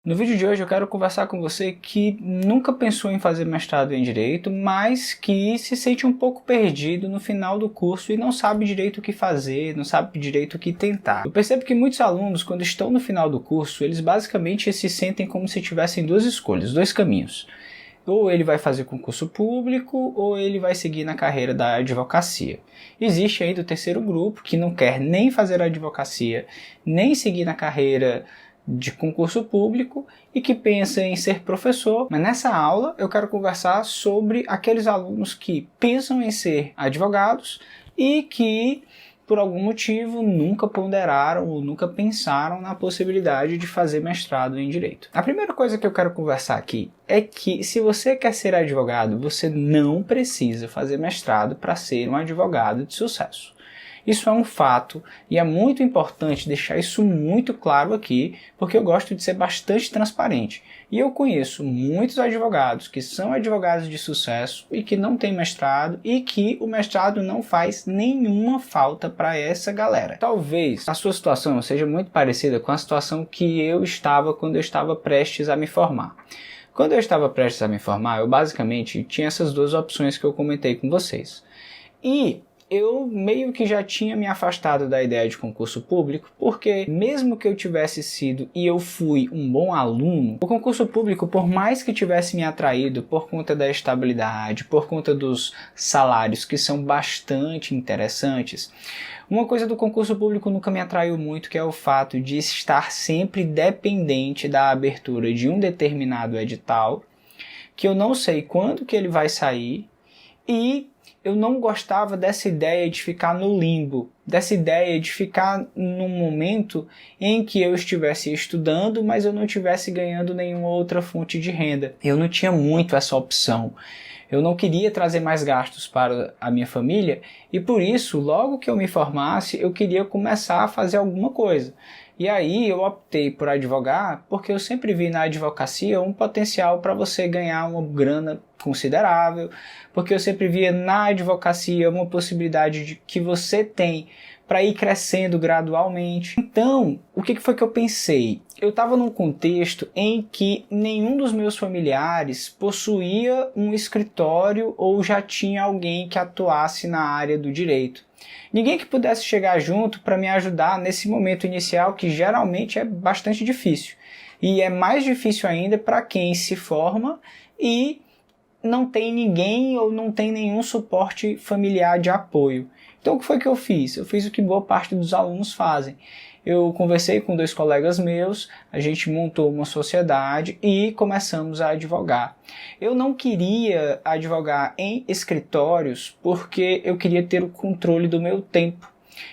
No vídeo de hoje eu quero conversar com você que nunca pensou em fazer mestrado em Direito, mas que se sente um pouco perdido no final do curso e não sabe direito o que fazer, não sabe direito o que tentar. Eu percebo que muitos alunos, quando estão no final do curso, eles basicamente se sentem como se tivessem duas escolhas, dois caminhos. Ou ele vai fazer concurso público, ou ele vai seguir na carreira da advocacia. Existe ainda o terceiro grupo, que não quer nem fazer advocacia, nem seguir na carreira de concurso público e que pensa em ser professor. Mas nessa aula eu quero conversar sobre aqueles alunos que pensam em ser advogados e que por algum motivo nunca ponderaram ou nunca pensaram na possibilidade de fazer mestrado em Direito. A primeira coisa que eu quero conversar aqui é que se você quer ser advogado, você não precisa fazer mestrado para ser um advogado de sucesso. Isso é um fato e é muito importante deixar isso muito claro aqui, porque eu gosto de ser bastante transparente. E eu conheço muitos advogados que são advogados de sucesso e que não têm mestrado e que o mestrado não faz nenhuma falta para essa galera. Talvez a sua situação seja muito parecida com a situação que eu estava quando eu estava prestes a me formar. Quando eu estava prestes a me formar, eu basicamente tinha essas duas opções que eu comentei com vocês. E eu meio que já tinha me afastado da ideia de concurso público, porque mesmo que eu tivesse sido e eu fui um bom aluno, o concurso público, por mais que tivesse me atraído por conta da estabilidade, por conta dos salários que são bastante interessantes, uma coisa do concurso público nunca me atraiu muito, que é o fato de estar sempre dependente da abertura de um determinado edital, que eu não sei quando que ele vai sair, e eu não gostava dessa ideia de ficar no limbo, dessa ideia de ficar num momento em que eu estivesse estudando, mas eu não estivesse ganhando nenhuma outra fonte de renda. Eu não tinha muito essa opção. Eu não queria trazer mais gastos para a minha família e por isso, logo que eu me formasse, eu queria começar a fazer alguma coisa. E aí eu optei por advogar porque eu sempre vi na advocacia um potencial para você ganhar uma grana considerável, porque eu sempre via na advocacia uma possibilidade de que você tem para ir crescendo gradualmente. Então, o que foi que eu pensei? Eu estava num contexto em que nenhum dos meus familiares possuía um escritório ou já tinha alguém que atuasse na área do direito. Ninguém que pudesse chegar junto para me ajudar nesse momento inicial, que geralmente é bastante difícil. E é mais difícil ainda para quem se forma e não tem ninguém ou não tem nenhum suporte familiar de apoio. Então o que foi que eu fiz? Eu fiz o que boa parte dos alunos fazem. Eu conversei com dois colegas meus, a gente montou uma sociedade e começamos a advogar. Eu não queria advogar em escritórios porque eu queria ter o controle do meu tempo.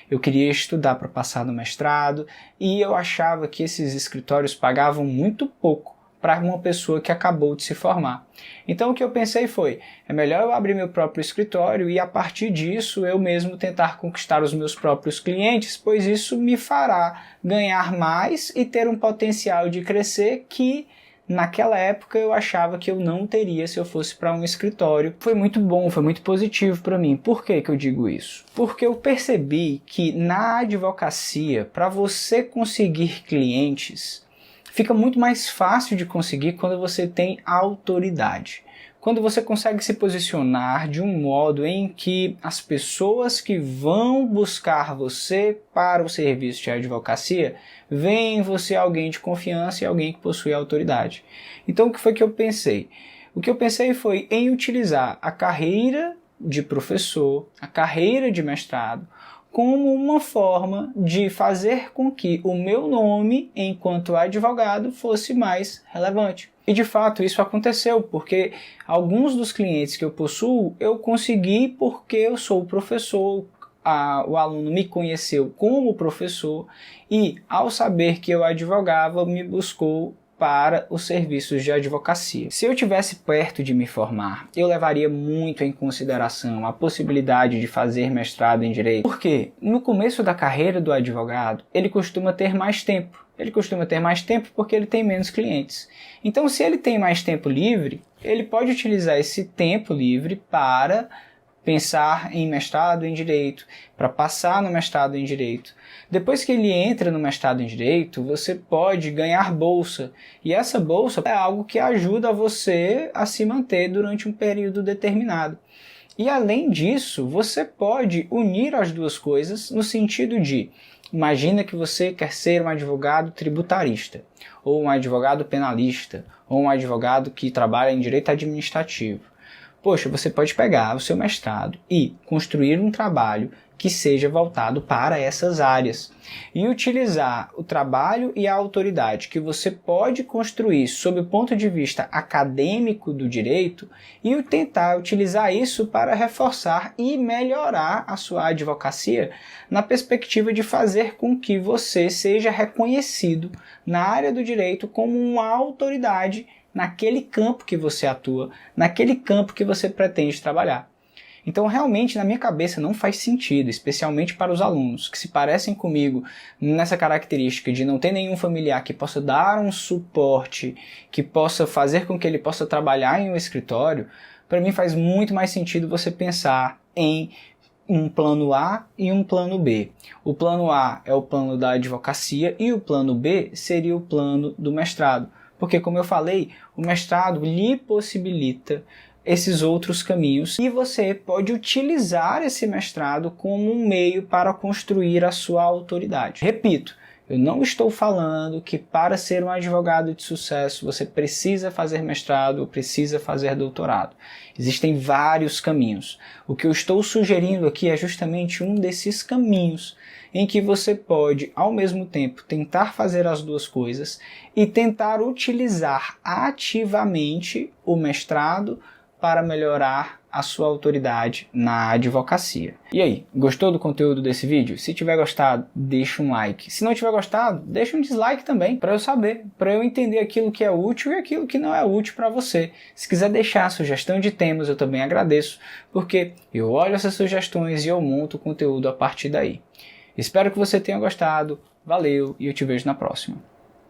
Eu queria estudar para passar no mestrado e eu achava que esses escritórios pagavam muito pouco para uma pessoa que acabou de se formar. Então o que eu pensei foi, é melhor eu abrir meu próprio escritório e a partir disso eu mesmo tentar conquistar os meus próprios clientes, pois isso me fará ganhar mais e ter um potencial de crescer que naquela época eu achava que eu não teria se eu fosse para um escritório. Foi muito bom, foi muito positivo para mim. Por que eu digo isso? Porque eu percebi que na advocacia, para você conseguir clientes, fica muito mais fácil de conseguir quando você tem autoridade. Quando você consegue se posicionar de um modo em que as pessoas que vão buscar você para o serviço de advocacia veem em você alguém de confiança e alguém que possui autoridade. Então o que foi que eu pensei? O que eu pensei foi em utilizar a carreira de professor, a carreira de mestrado, como uma forma de fazer com que o meu nome, enquanto advogado, fosse mais relevante. E de fato isso aconteceu, porque alguns dos clientes que eu possuo, eu consegui porque eu sou professor, o aluno me conheceu como professor e, ao saber que eu advogava, me buscou para os serviços de advocacia. Se eu tivesse perto de me formar, eu levaria muito em consideração a possibilidade de fazer mestrado em Direito, porque no começo da carreira do advogado, ele costuma ter mais tempo. Ele costuma ter mais tempo porque ele tem menos clientes. Então, se ele tem mais tempo livre, ele pode utilizar esse tempo livre para pensar em mestrado em Direito, para passar no mestrado em Direito. Depois que ele entra no mestrado em Direito, você pode ganhar bolsa. E essa bolsa é algo que ajuda você a se manter durante um período determinado. E além disso, você pode unir as duas coisas no sentido de, imagina que você quer ser um advogado tributarista, ou um advogado penalista, ou um advogado que trabalha em direito administrativo. Poxa, você pode pegar o seu mestrado e construir um trabalho que seja voltado para essas áreas e utilizar o trabalho e a autoridade que você pode construir sob o ponto de vista acadêmico do direito e tentar utilizar isso para reforçar e melhorar a sua advocacia na perspectiva de fazer com que você seja reconhecido na área do direito como uma autoridade naquele campo que você atua, naquele campo que você pretende trabalhar. Então, realmente, na minha cabeça, não faz sentido, especialmente para os alunos que se parecem comigo nessa característica de não ter nenhum familiar que possa dar um suporte, que possa fazer com que ele possa trabalhar em um escritório. Para mim, faz muito mais sentido você pensar em um plano A e um plano B. O plano A é o plano da advocacia e o plano B seria o plano do mestrado. Porque, como eu falei, o mestrado lhe possibilita esses outros caminhos e você pode utilizar esse mestrado como um meio para construir a sua autoridade. Repito, eu não estou falando que para ser um advogado de sucesso você precisa fazer mestrado ou precisa fazer doutorado. Existem vários caminhos. O que eu estou sugerindo aqui é justamente um desses caminhos em que você pode, ao mesmo tempo, tentar fazer as duas coisas e tentar utilizar ativamente o mestrado para melhorar a sua autoridade na advocacia. E aí, gostou do conteúdo desse vídeo? Se tiver gostado, deixa um like. Se não tiver gostado, deixa um dislike também, para eu saber, para eu entender aquilo que é útil e aquilo que não é útil para você. Se quiser deixar sugestão de temas, eu também agradeço, porque eu olho essas sugestões e eu monto o conteúdo a partir daí. Espero que você tenha gostado, valeu e eu te vejo na próxima.